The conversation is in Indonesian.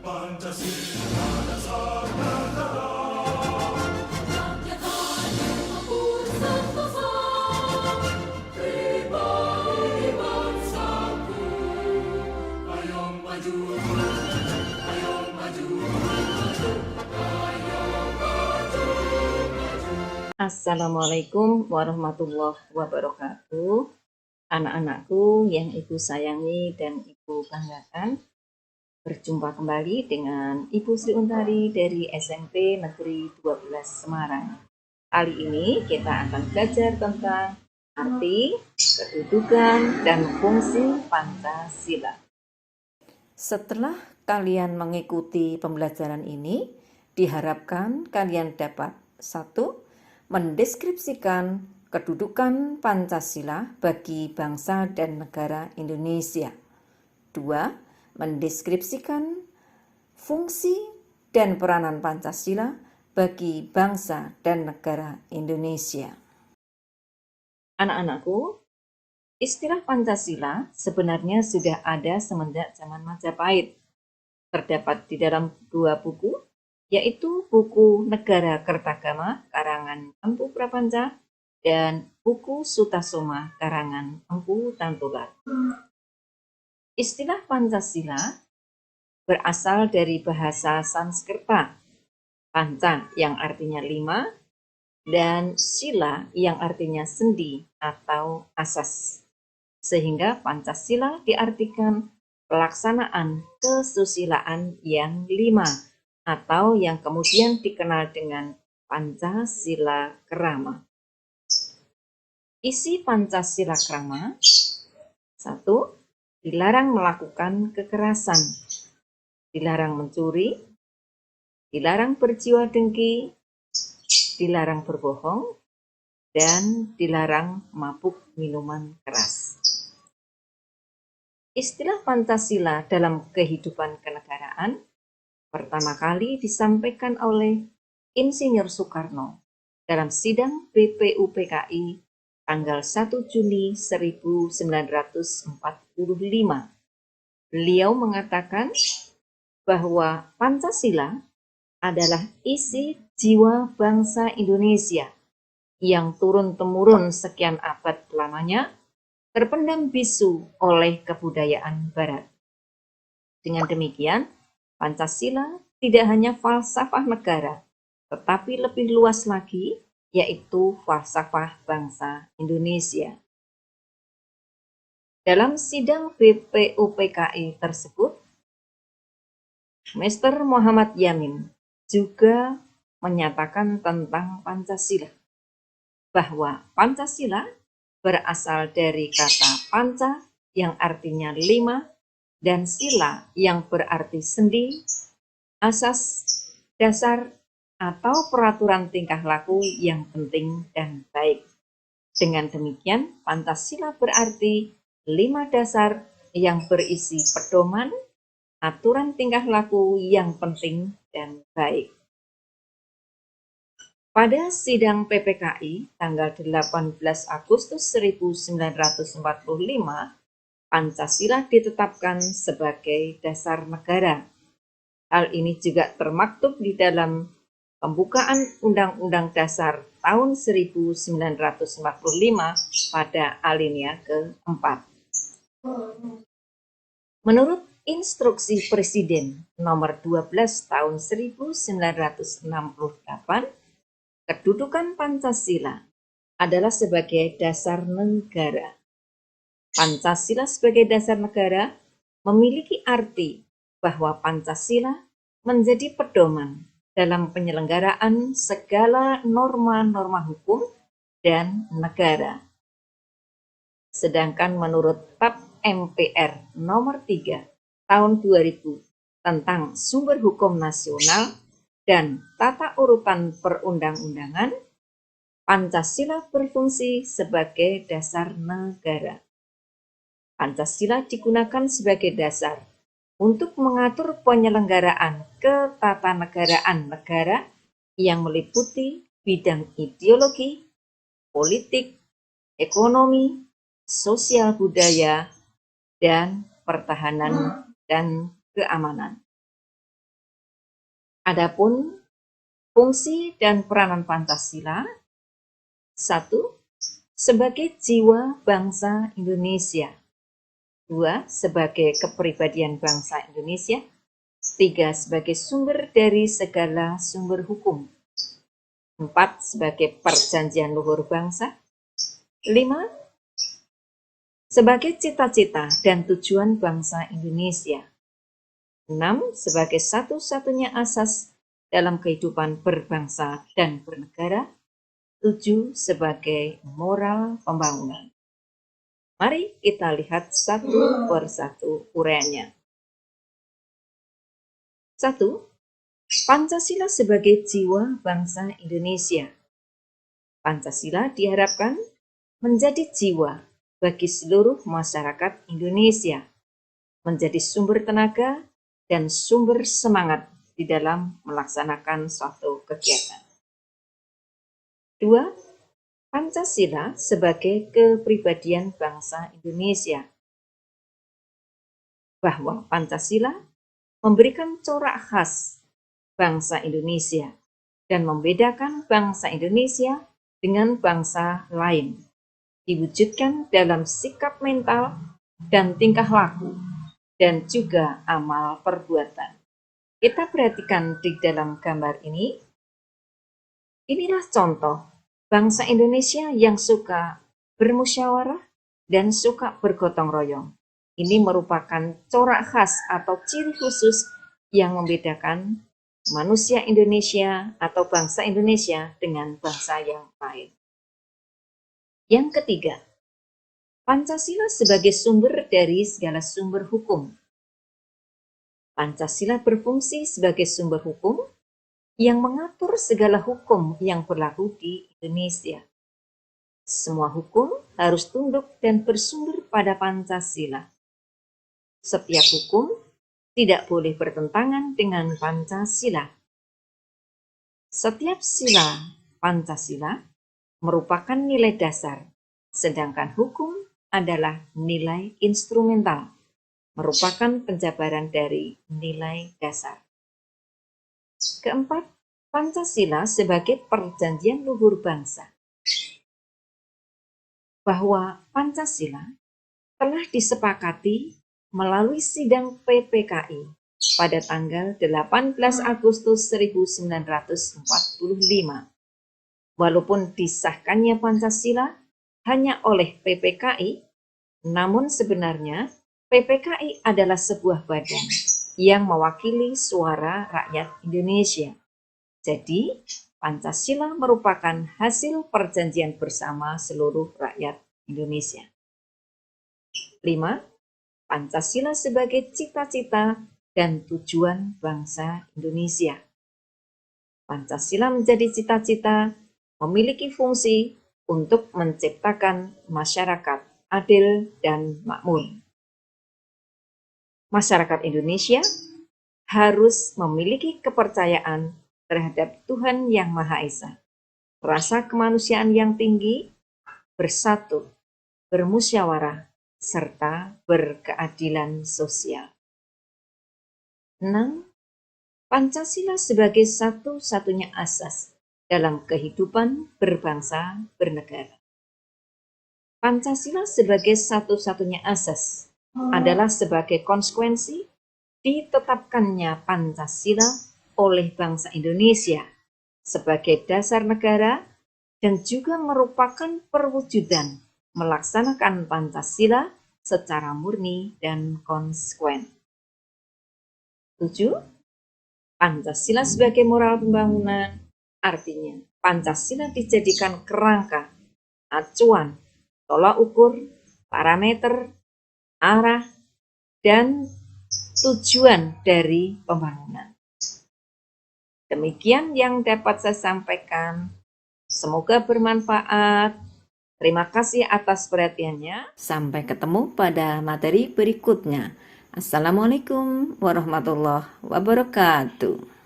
Pancasila dasar negara, rakyat hanya mampu sentosa, pribadi bangsaku. Ayo maju, ayo maju, maju, ayo maju, maju. Assalamualaikum warahmatullahi wabarakatuh. Anak-anakku yang Ibu sayangi dan Ibu banggakan, berjumpa kembali dengan Ibu Sri Untari dari SMP Negeri 12 Semarang. Kali ini kita akan belajar tentang arti, kedudukan, dan fungsi Pancasila. Setelah kalian mengikuti pembelajaran ini, diharapkan kalian dapat 1. Mendeskripsikan kedudukan Pancasila bagi bangsa dan negara Indonesia. 2. Mendeskripsikan fungsi dan peranan Pancasila bagi bangsa dan negara Indonesia. Anak-anakku, istilah Pancasila sebenarnya sudah ada semenjak zaman Majapahit. Terdapat di dalam 2 buku, yaitu buku Negara Kertagama karangan Empu Prapanca dan buku Sutasoma karangan Empu Tantular. Istilah Pancasila berasal dari bahasa Sanskerta, panca yang artinya 5 dan sila yang artinya sendi atau asas. Sehingga Pancasila diartikan pelaksanaan kesusilaan yang 5 atau yang kemudian dikenal dengan Pancasila Krama. Isi Pancasila Krama: 1. Dilarang melakukan kekerasan, dilarang mencuri, dilarang berjiwa dengki, dilarang berbohong, dan dilarang mabuk minuman keras. Istilah Pancasila dalam kehidupan kenegaraan pertama kali disampaikan oleh Insinyur Soekarno dalam sidang BPUPKI tanggal 1 Juni 1945. Beliau mengatakan bahwa Pancasila adalah isi jiwa bangsa Indonesia yang turun-temurun sekian abad lamanya terpendam bisu oleh kebudayaan Barat. Dengan demikian, Pancasila tidak hanya falsafah negara, tetapi lebih luas lagi, yaitu falsafah bangsa Indonesia. Dalam sidang BPUPKI tersebut, Mr. Muhammad Yamin juga menyatakan tentang Pancasila, bahwa Pancasila berasal dari kata panca yang artinya 5 dan sila yang berarti sendi, asas, dasar, atau peraturan tingkah laku yang penting dan baik. Dengan demikian, Pancasila berarti 5 dasar yang berisi pedoman, aturan tingkah laku yang penting dan baik. Pada sidang PPKI tanggal 18 Agustus 1945, Pancasila ditetapkan sebagai dasar negara. Hal ini juga termaktub di dalam pembukaan Undang-Undang Dasar tahun 1945 pada alinea ke-4. Menurut Instruksi Presiden nomor 12 tahun 1968, kedudukan Pancasila adalah sebagai dasar negara. Pancasila sebagai dasar negara memiliki arti bahwa Pancasila menjadi pedoman dalam penyelenggaraan segala norma-norma hukum dan negara. Sedangkan menurut TAP MPR nomor 3 tahun 2000 tentang sumber hukum nasional dan tata urutan perundang-undangan, Pancasila berfungsi sebagai dasar negara. Pancasila digunakan sebagai dasar untuk mengatur penyelenggaraan ketatanegaraan negara yang meliputi bidang ideologi, politik, ekonomi, sosial budaya, dan pertahanan dan keamanan. Adapun fungsi dan peranan Pancasila, 1. Sebagai jiwa bangsa Indonesia. 2. Sebagai kepribadian bangsa Indonesia. 3. Sebagai sumber dari segala sumber hukum. 4. Sebagai perjanjian luhur bangsa. 5. Sebagai cita-cita dan tujuan bangsa Indonesia. 6. Sebagai satu-satunya asas dalam kehidupan berbangsa dan bernegara. 7. Sebagai moral pembangunan. Mari kita lihat satu persatu uraiannya. 1. Pancasila sebagai jiwa bangsa Indonesia. Pancasila diharapkan menjadi jiwa bagi seluruh masyarakat Indonesia, menjadi sumber tenaga dan sumber semangat di dalam melaksanakan suatu kegiatan. 2. Pancasila sebagai kepribadian bangsa Indonesia. Bahwa Pancasila memberikan corak khas bangsa Indonesia dan membedakan bangsa Indonesia dengan bangsa lain, diwujudkan dalam sikap mental dan tingkah laku, dan juga amal perbuatan. Kita perhatikan di dalam gambar ini. Inilah contoh bangsa Indonesia yang suka bermusyawarah dan suka bergotong royong. Ini merupakan corak khas atau ciri khusus yang membedakan manusia Indonesia atau bangsa Indonesia dengan bangsa yang lain. Yang ketiga, Pancasila sebagai sumber dari segala sumber hukum. Pancasila berfungsi sebagai sumber hukum yang mengatur segala hukum yang berlaku di Indonesia. Semua hukum harus tunduk dan bersumber pada Pancasila. Setiap hukum tidak boleh bertentangan dengan Pancasila. Setiap sila Pancasila merupakan nilai dasar, sedangkan hukum adalah nilai instrumental, merupakan penjabaran dari nilai dasar. Keempat, Pancasila sebagai perjanjian luhur bangsa. Bahwa Pancasila telah disepakati melalui sidang PPKI pada tanggal 18 Agustus 1945. Walaupun disahkannya Pancasila hanya oleh PPKI, namun sebenarnya PPKI adalah sebuah badan yang mewakili suara rakyat Indonesia. Jadi, Pancasila merupakan hasil perjanjian bersama seluruh rakyat Indonesia. 5. Pancasila sebagai cita-cita dan tujuan bangsa Indonesia. Pancasila menjadi cita-cita, memiliki fungsi untuk menciptakan masyarakat adil dan makmur. Masyarakat Indonesia harus memiliki kepercayaan terhadap Tuhan Yang Maha Esa, rasa kemanusiaan yang tinggi, bersatu, bermusyawarah, serta berkeadilan sosial. 6. Pancasila sebagai satu-satunya asas dalam kehidupan berbangsa bernegara. Pancasila sebagai satu-satunya asas adalah sebagai konsekuensi ditetapkannya Pancasila oleh bangsa Indonesia sebagai dasar negara dan juga merupakan perwujudan melaksanakan Pancasila secara murni dan konsekuen. 7. Pancasila sebagai moral pembangunan, artinya Pancasila dijadikan kerangka, acuan, tolak ukur, parameter, arah, dan tujuan dari pembangunan. Demikian yang dapat saya sampaikan. Semoga bermanfaat. Terima kasih atas perhatiannya. Sampai ketemu pada materi berikutnya. Assalamualaikum warahmatullahi wabarakatuh.